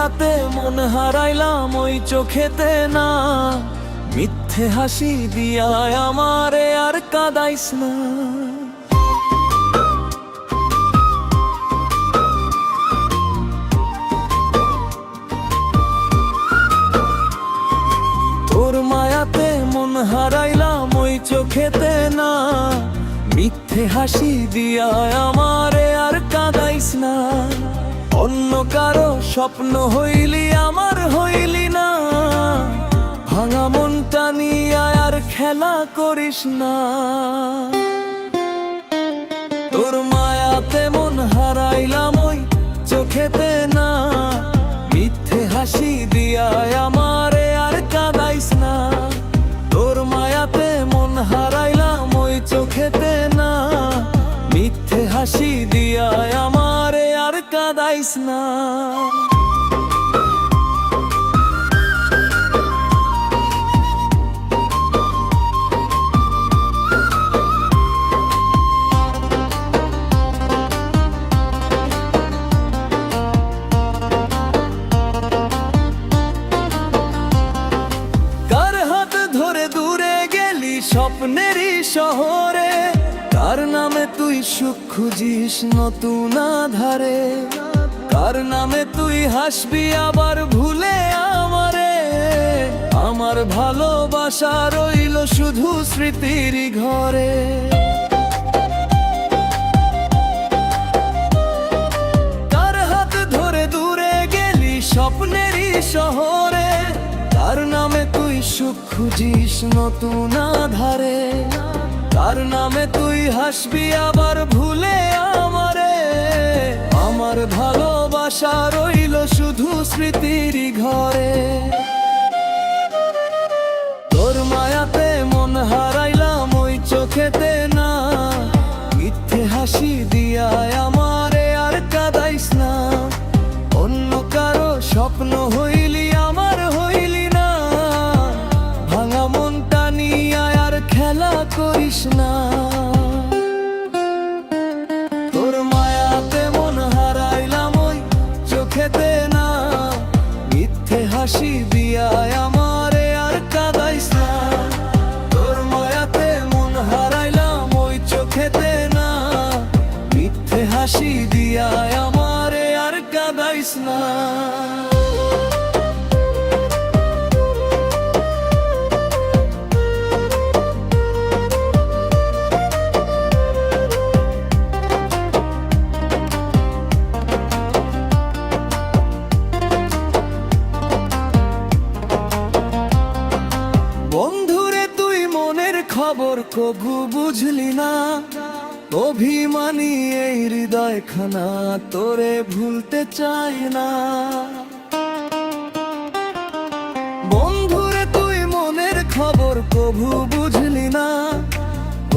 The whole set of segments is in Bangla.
মায়াতে মন হারাইলাম ওই চোখেতে না, মিথ্যে হাসি দিয়া আমারে আর কাঁদাইস না। তোর মায়াতে মন হারাইলাম ওই চোখেতে না, মিথ্যে হাসি দিয়া আমারে আর কাঁদাইস না। অন্য কারো স্বপ্ন হইলি আমার হইলি না, ভাঙা মনটা নিয়ে আর খেলা করিস না। তোর মায়াতে মন হারাইলাম ওই চোখেতে না, মিথ্যে হাসি দিয়া আমারে আর কাঁদাইস না। তোর মায়াতে মন হারাইলাম ওই চোখেতে না, মিথ্যে হাসি দিয়া আমারে আর কাঁদাইস না। কার হাত ধরে দূরে গেলি স্বপ্নেরই শহরে, কার নামে তুই সুখ খুঁজিস নতুন আধারে, কার নামে তুই হাসবি আবার ভুলে আমারে। আমার ভালোবাসা রইল শুধু স্মৃতির ঘরে। কার হাত ধরে দূরে গেলি স্বপ্নেরই শহরে, কার নামে তুই সুখ খুঁজিস নতুন আধারে, কার নামে তুই হাসবি আবার ভুলে আমারে। আমার ভালোবাসা রইল শুধু স্মৃতির ঘরে। তোর মায়াতে মন হারাইলাম ওই চোখেতে না, মিথ্যে হাসি দিয়া আমারে আর কাঁদাইস না। অন্য কারো স্বপ্ন হইলি আমার হইলি না, ভাঙা মনটা নিয়ে আর খেলা করিস না। তোর মায়াতে মন হারাইলাম ওই চোখেতে না, মিথ্যে হাসি দিয়া আমারে আর কাঁদাইস না। তোর মায়াতে মন হারাইলাম ওই চোখেতে না, মিথ্যে হাসি দিয়া আমারে আর কাঁদাইস না। বন্ধুরে তুই মনের খবর কবু বুঝলি না, অভিমানী এই হৃদয় খানা তোরে ভুলতে চাই না। বন্ধুরে তুই মনের খবর কবু বুঝলি না,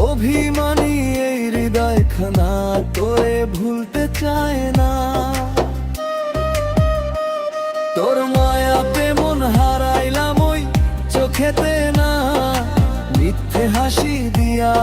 অভিমানী এই হৃদয় খানা তোরে ভুলতে চাই না। তোর মায়াতে মন হারাইলাম ওই চোখেতে না, মিথ্যে হাসি দিয়া